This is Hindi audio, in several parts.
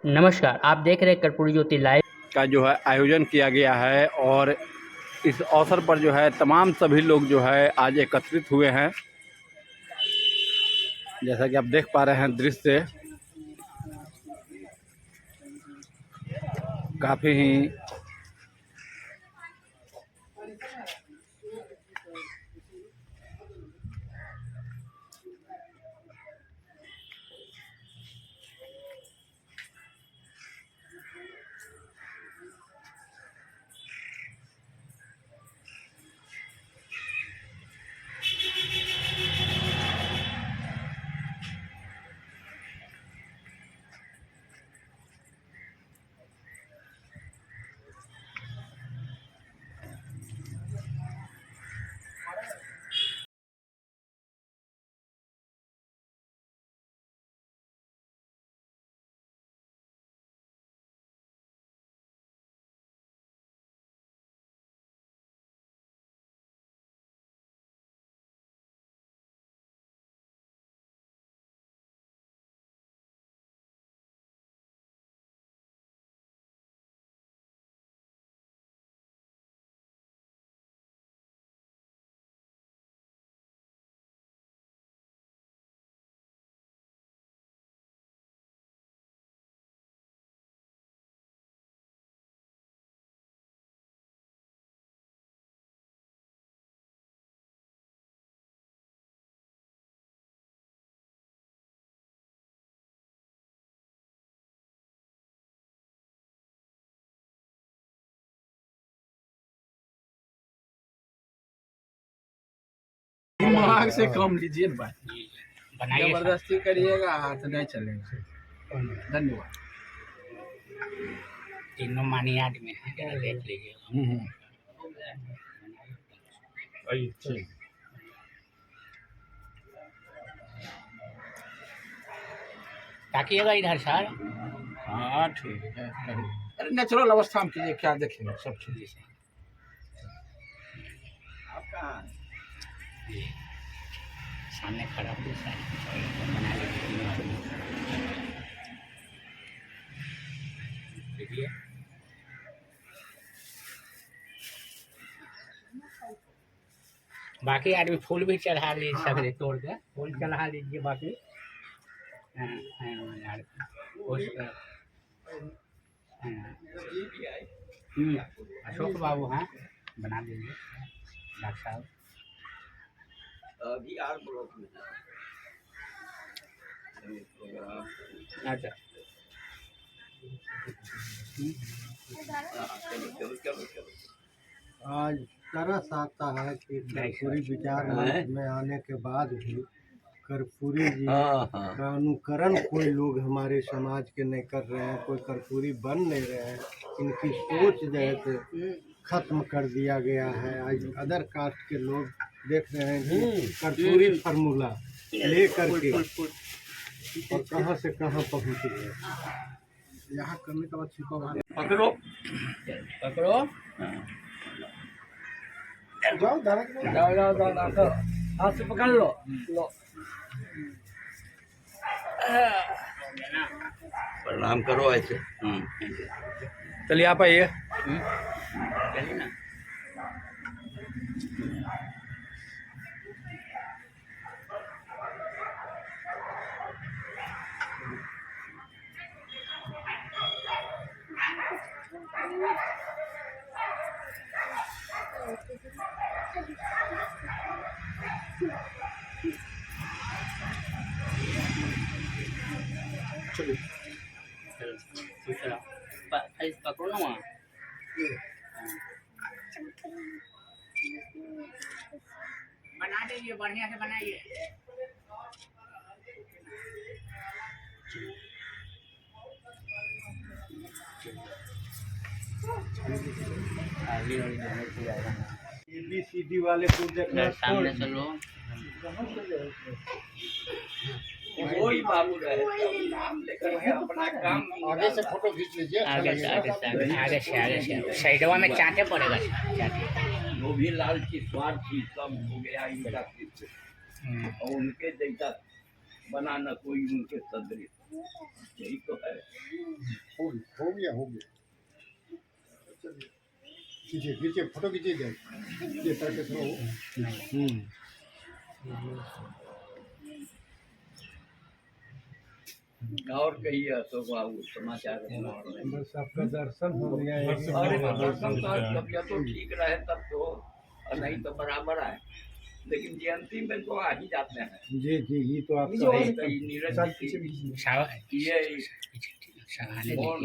नमस्कार, आप देख रहे हैं कर्पूरी ज्योति लाइव का जो है आयोजन किया गया है और इस अवसर पर जो है तमाम सभी लोग जो है आज एकत्रित हुए हैं। जैसा कि आप देख पा रहे हैं दृश्य काफ़ी ही दिमाग से कम लीजिए ना बात, बनाइए। जबरदस्ती करिएगा हाथ नहीं चलेगा। धन्यवाद। तीनों मानी आदमी हैं, जरा देख लीजिएगा। ताकिएगा इधर सर। हाँ ठीक है, करिए। अरे नेचुरल अवस्था में कीजिए, क्या देखेंगे सब ठीक है। आप कहाँ हैं? सामने खड़ा हो सर, बना लीजिए। देखिए बाकी आदमी फूल भी चढ़ा लीजिए, सगरे तोड़ के फूल चढ़ा लीजिए। बाकी यार अशोक बाबू हैं, बना दीजिए डॉक्टर साहब। अभी आर ब्लॉक में अच्छा आज तरस आता है कि कर्पूरी विचार मंच में आने के बाद भी कर्पूरी जी का अनुकरण कोई लोग हमारे समाज के नहीं कर रहे हैं, कोई कर्पूरी बन नहीं रहे हैं। इनकी सोच जो है तो खत्म कर दिया गया है। आज अदर कास्ट के लोग देख रहे हैं कि कर्पूरी फार्मूला ले करके और कहां से कहां पहुंच गए। यहाँ करने के बाद छिपा पकड़ो पकड़ो, जाओ जाओ जाओ जाओ जाओ, हाथ से पकड़ लो लो। प्रणाम करो ऐसे। चलिए आप आइए। चलिए ना। चलिए चलो पकड़ो ना वहाँ। बना दीजिए, बढ़िया से बनाइए। ABCD वाले को देखना सामने से लो। वही बाबू रहे, नाम लेकर अपना काम आगे से फोटो खींच लीजिए। आगे से साइडवा में चाटे पड़ेगा चाटे। जो भी लालची स्वार्थी सब हो गया इनका चित्त, और उनके जैसा बनाना कोई उनके सदृश यही तो है। हो गया खींचिए खींचिए फोटो खींचिए जाए ये करके थोड़ा और कहिए अशोक बाबू समाचार। बस आपका दर्शन हो गया अरे तो दर्शन तो तबियत तो ठीक रहे तब तो, और नहीं तो बराबर है, लेकिन जयंती में तो आ ही जाते हैं। जी ये तो आप तो ये नीरज जी की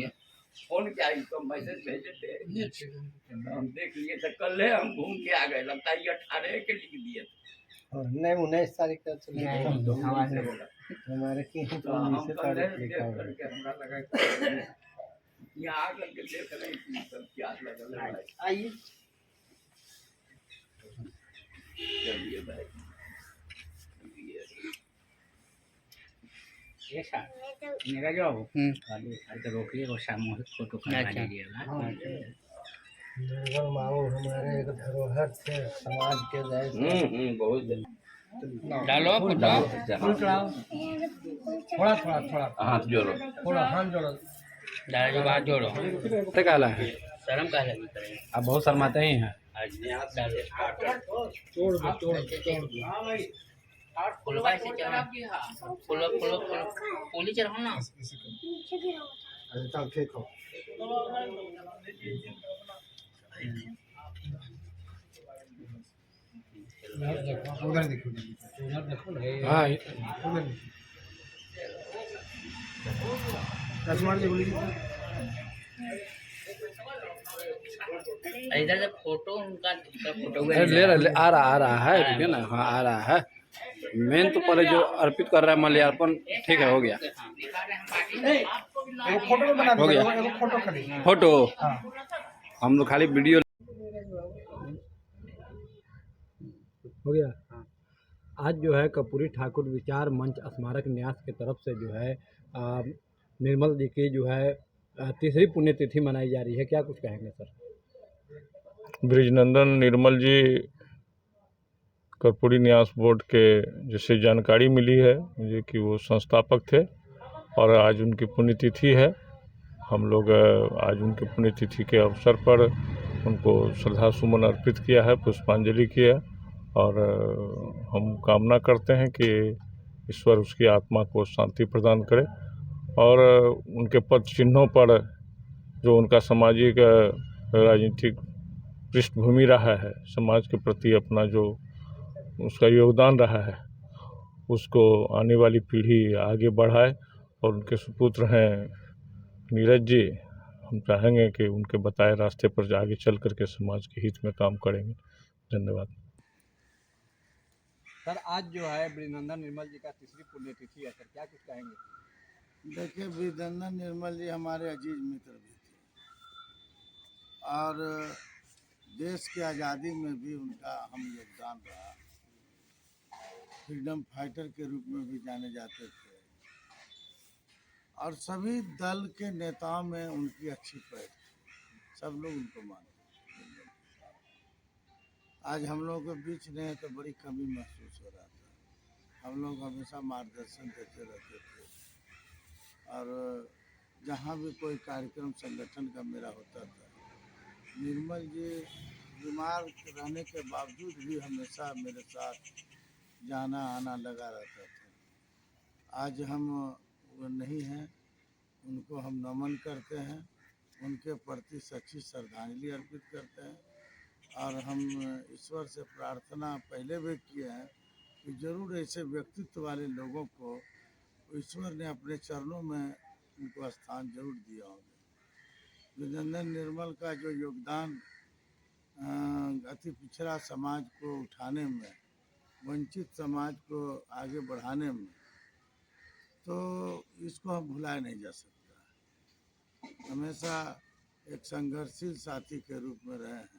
ये फोन किया, तो मैसेज भेजे थे, हम देख लिए थे, कल हम घूम के आ गए, लगता है ये 18 के लिख दिए थे। नहीं 19 तारीख का चले तो हमारे बोला हमारे की तो हम कल देख करके हमरा लगा कि यहाँ आकर के देख रहे हैं कि सब क्या लगल है भाई। आइए चलिए भाई। ये साहब मेरा जो तो रोकिए और सामूहिक फोटो खिंचवा लीजिएगा। निर्मल माऊ हमारे एक धरोहर थे समाज के जैसे बहुत डालो फोटो थोड़ा हाथ जोड़ो। हाथ जोड़ो डालो जो बात जोड़ो। ते काला है शर्म का लगी करें आप बहुत शर्माते ही हैं। आज डालो तोड़ दो फुलवा से चढ़ा फुलो फूली चढ़ाओ ना। चल ठीक हो उधर देखो हाँ इधर से फोटो उनका फोटो आ रहा है ठीक है ना। हाँ आ रहा है। मेन तो पहले जो अर्पित कर रहा है मल्यार्पण ठीक है हो गया हो गया फोटो हम लोग खाली वीडियो हो गया। आज जो है कर्पूरी ठाकुर विचार मंच स्मारक न्यास की तरफ से जो है निर्मल जी की जो है तीसरी पुण्यतिथि मनाई जा रही है। क्या कुछ कहेंगे सर? ब्रिजनंदन निर्मल जी कर्पूरी न्यास बोर्ड के जैसे जानकारी मिली है मुझे कि वो संस्थापक थे और आज उनकी पुण्यतिथि है। हम लोग आज उनकी पुण्यतिथि के अवसर पर उनको श्रद्धा सुमन अर्पित किया है, पुष्पांजलि किया और हम कामना करते हैं कि ईश्वर उसकी आत्मा को शांति प्रदान करे और उनके पद चिन्हों पर जो उनका सामाजिक राजनीतिक पृष्ठभूमि रहा है, समाज के प्रति अपना जो उसका योगदान रहा है उसको आने वाली पीढ़ी आगे बढ़ाए और उनके सुपुत्र हैं नीरज जी, हम चाहेंगे कि उनके बताए रास्ते पर आगे चल करके समाज के हित में काम करेंगे। धन्यवाद। सर आज जो है ब्रिजनंदन निर्मल जी का तीसरी पुण्यतिथि है सर, क्या कुछ कहेंगे? देखिए ब्रिजनंदन निर्मल जी हमारे अजीज मित्र भी थे और देश की आज़ादी में भी उनका अहम योगदान रहा। फ्रीडम फाइटर के रूप में भी जाने जाते थे और सभी दल के नेताओं में उनकी अच्छी पहचान थी, सब लोग उनको मानते। आज हम लोगों के बीच नहीं तो बड़ी कमी महसूस हो रहा था। हम लोग हमेशा मार्गदर्शन देते रहते थे और जहाँ भी कोई कार्यक्रम संगठन का मेरा होता था, निर्मल जी बीमार रहने के बावजूद भी हमेशा मेरे साथ जाना आना लगा रहता था। आज हम वो नहीं हैं, उनको हम नमन करते हैं, उनके प्रति सच्ची श्रद्धांजलि अर्पित करते हैं और हम ईश्वर से प्रार्थना पहले भी किए हैं कि जरूर ऐसे व्यक्तित्व वाले लोगों को ईश्वर ने अपने चरणों में उनको स्थान जरूर दिया होगा। ब्रिजनंदन निर्मल का जो योगदान अति पिछड़ा समाज को उठाने में, वंचित समाज को आगे बढ़ाने में, तो इसको हम भुलाया नहीं जा सकता। हमेशा एक संघर्षशील साथी के रूप में रहे हैं,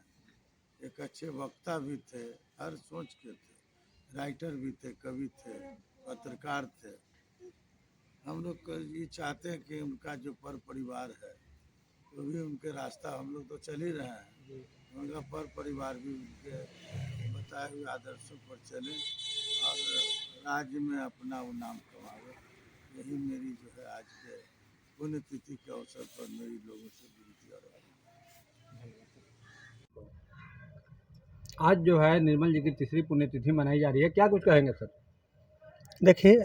एक अच्छे वक्ता भी थे, हर सोच के थे, राइटर भी थे, कवि थे, पत्रकार थे। हम लोग ये चाहते हैं कि उनका जो पर परिवार है वो भी उनके रास्ता, हम लोग तो चल ही रहे हैं, उनका पर परिवार भी उनके बताए हुए आदर्शों पर चले और राज्य में अपना वो नाम कमावे। यही मेरी जो है आज के पुण्यतिथि के अवसर पर मेरी लोगों से विनती और आज जो है निर्मल जी की तीसरी पुण्यतिथि मनाई जा रही है, क्या कुछ कहेंगे सर? देखिए,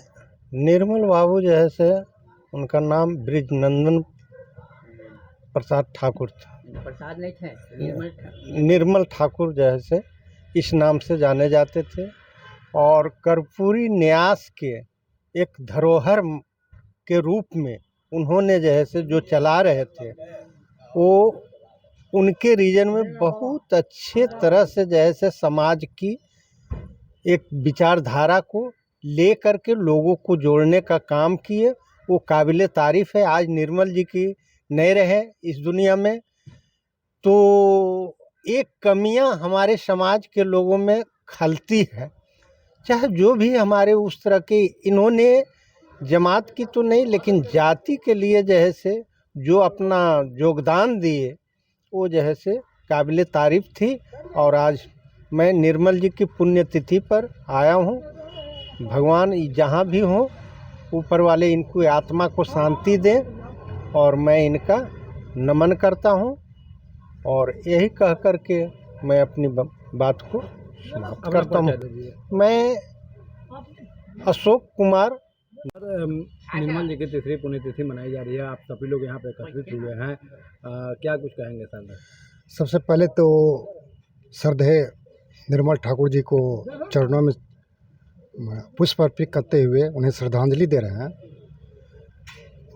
निर्मल बाबू जो है से उनका नाम ब्रिजनंदन प्रसाद ठाकुर था। प्रसाद नहीं थे, निर्मल ठाकुर जो है से इस नाम से जाने जाते थे और कर्पूरी न्यास के एक धरोहर के रूप में उन्होंने जो है से जो चला रहे थे वो उनके रीजन में बहुत अच्छे तरह से जो है से समाज की एक विचारधारा को ले करके लोगों को जोड़ने का काम किए। वो काबिले तारीफ़ है। आज निर्मल जी की नहीं रहे इस दुनिया में तो एक कमियां हमारे समाज के लोगों में खलती है। चाहे जो भी हमारे उस तरह के इन्होंने जमात की तो नहीं लेकिन जाति के लिए जो है से जो अपना योगदान दिए वो जो है से काबिले तारीफ़ थी। और आज मैं निर्मल जी की पुण्यतिथि पर आया हूँ। भगवान जहाँ भी हों ऊपर वाले इनको आत्मा को शांति दें और मैं इनका नमन करता हूँ और यही कह कर के मैं अपनी बात को समाप्त करता हूँ। मैं अशोक कुमार। निर्मल जी की तीसरी पुण्यतिथि मनाई जा रही है, आप सभी लोग यहाँ पे एकत्रित हुए हैं, क्या कुछ कहेंगे सर? सबसे पहले तो श्रद्धेय निर्मल ठाकुर जी को चरणों में पुष्प अर्पित करते हुए उन्हें श्रद्धांजलि दे रहे हैं।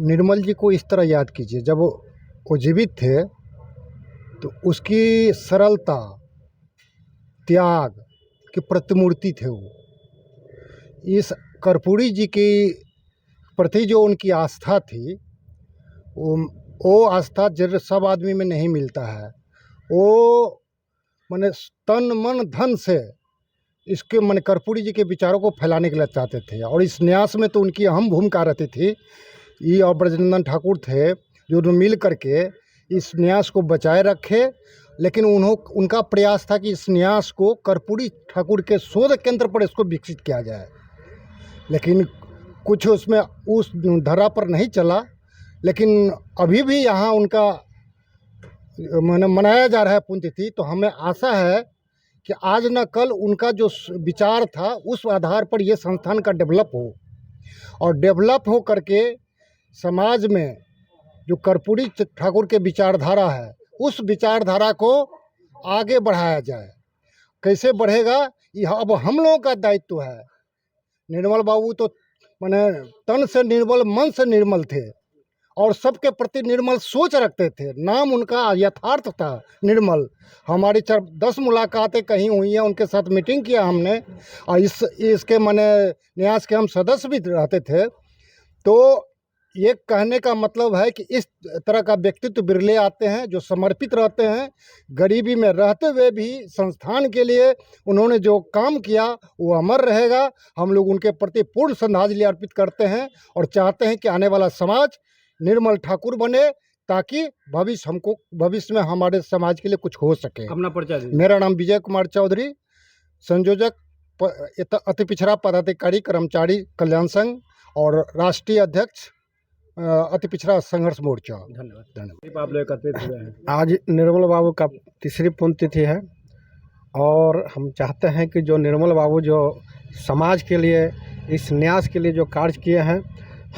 निर्मल जी को इस तरह याद कीजिए, जब वो जीवित थे तो उसकी सरलता त्याग की प्रतिमूर्ति थे वो। इस कर्पूरी जी की प्रति जो उनकी आस्था थी वो आस्था जरूर सब आदमी में नहीं मिलता है। वो माने तन मन धन से इसके माने कर्पूरी जी के विचारों को फैलाने के लिए चाहते थे और इस न्यास में तो उनकी अहम भूमिका रहती थी। ये और ब्रजनंदन ठाकुर थे जो मिल करके इस न्यास को बचाए रखे, लेकिन उनका प्रयास था कि इस न्यास को कर्पूरी ठाकुर के शोध केंद्र पर इसको विकसित किया जाए, लेकिन कुछ उसमें उस धरा पर नहीं चला। लेकिन अभी भी यहाँ उनका मनाया जा रहा है पुण्यतिथि। तो हमें आशा है कि आज न कल उनका जो विचार था उस आधार पर ये संस्थान का डेवलप हो और डेवलप हो करके समाज में जो कर्पूरी ठाकुर के विचारधारा है उस विचारधारा को आगे बढ़ाया जाए। कैसे बढ़ेगा यह अब हम लोगों का दायित्व है। निर्मल बाबू तो माने तन से निर्मल मन से निर्मल थे और सबके प्रति निर्मल सोच रखते थे। नाम उनका यथार्थ था निर्मल। हमारी 10 मुलाकातें कहीं हुई हैं, उनके साथ मीटिंग किया हमने और इसके माने न्यास के हम सदस्य भी रहते थे। तो ये कहने का मतलब है कि इस तरह का व्यक्तित्व बिरले आते हैं जो समर्पित रहते हैं। गरीबी में रहते हुए भी संस्थान के लिए उन्होंने जो काम किया वो अमर रहेगा। हम लोग उनके प्रति पूर्ण श्रद्धांजलि अर्पित करते हैं और चाहते हैं कि आने वाला समाज निर्मल ठाकुर बने ताकि भविष्य में हमारे समाज के लिए कुछ हो सके। अपना परिचय दीजिए। मेरा नाम विजय कुमार चौधरी, संयोजक अति पिछड़ा पदाधिकारी कर्मचारी कल्याण संघ और राष्ट्रीय अध्यक्ष अति पिछड़ा संघर्ष मोर्चा। धन्यवाद। आप लोग एकत्रित हुए हैं। आज निर्मल बाबू का तीसरी पुण्यतिथि है और हम चाहते हैं कि जो निर्मल बाबू जो समाज के लिए इस न्यास के लिए जो कार्य किए हैं,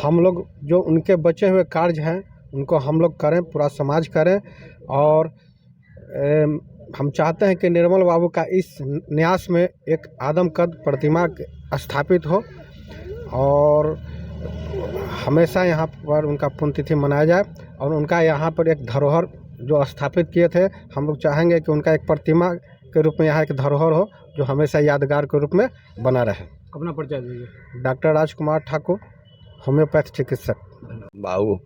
हम लोग जो उनके बचे हुए कार्य हैं उनको हम लोग करें, पूरा समाज करें। और हम चाहते हैं कि निर्मल बाबू का इस न्यास में एक आदमकद प्रतिमा स्थापित हो और हमेशा यहाँ पर उनका पुण्यतिथि मनाया जाए। और उनका यहाँ पर एक धरोहर जो स्थापित किए थे, हम लोग चाहेंगे कि उनका एक प्रतिमा के रूप में यहाँ एक धरोहर हो जो हमेशा यादगार के रूप में बना रहे। अपना परिचय दीजिए। डॉक्टर राजकुमार ठाकुर, होम्योपैथ चिकित्सक। बाबू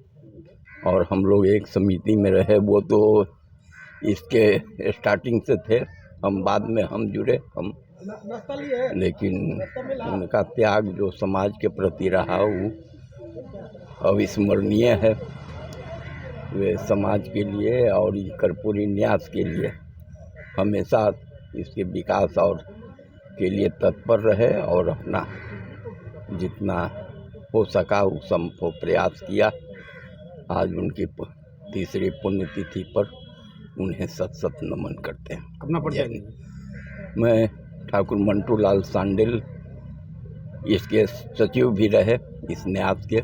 और हम लोग एक समिति में रहे, वो तो इसके स्टार्टिंग से थे, हम बाद में हम जुड़े हम, लेकिन उनका त्याग जो समाज के प्रति रहा वो अविस्मरणीय है। वे समाज के लिए और कर्पूरी न्यास के लिए हमेशा इसके विकास और के लिए तत्पर रहे और अपना जितना हो सका उस संभव प्रयास किया। आज उनकी तीसरी पुण्यतिथि पर उन्हें शत शत नमन करते हैं। अपना परिचय जय दीजिए। हिंद। मैं ठाकुर मंटू लाल सांडिल इसके सचिव भी रहे इस न्यास के,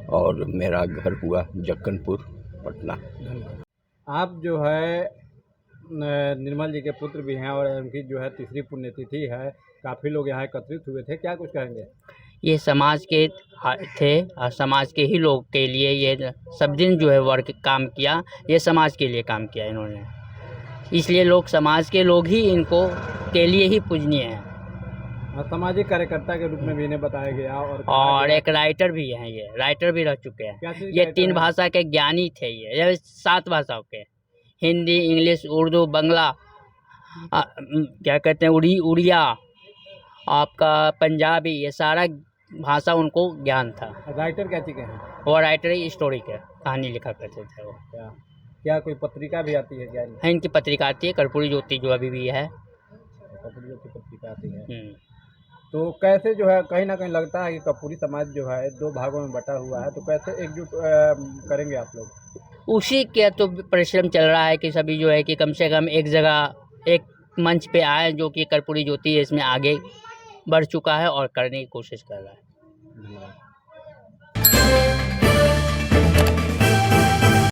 और मेरा घर हुआ जक्कनपुर पटना। धन्यवाद। आप जो है निर्मल जी के पुत्र भी हैं और इनकी जो है तीसरी पुण्यतिथि है, काफ़ी लोग यहाँ एकत्रित हुए थे, क्या कुछ कहेंगे? ये समाज के थे और समाज के ही लोग के लिए ये सब दिन जो है वर्क काम किया, ये समाज के लिए काम किया इन्होंने, इसलिए लोग समाज के लोग ही इनको के लिए ही पूजनीय हैं। सामाजिक कार्यकर्ता के रूप में भी इन्हें बताया गया और एक राइटर भी हैं, ये राइटर भी रह चुके हैं। ये 3 भाषा के ज्ञानी थे, ये 7 भाषाओं के, हिंदी, इंग्लिश, उर्दू, बांग्ला, क्या कहते हैं उड़िया, आपका पंजाबी, ये सारा भाषा उनको ज्ञान था। राइटर क्या चीज़ हैं? वो राइटर ही स्टोरी के कहानी लिखा करते थे वो। क्या कोई पत्रिका भी आती है क्या? है, इनकी पत्रिका आती है कर्पूरी ज्योति जो अभी भी है। कर्पूरी ज्योति पत्रिका आती है। तो कैसे जो है कहीं ना कहीं लगता है कि कर्पूरी समाज जो है 2 भागों में बटा हुआ है, तो कैसे एकजुट करेंगे आप लोग? उसी के तो परिश्रम चल रहा है कि सभी जो है कि कम से कम एक जगह एक मंच पे आए, जो कि कर्पूरी ज्योति इसमें आगे बढ़ चुका है और करने की कोशिश कर रहा है। धन्यवाद।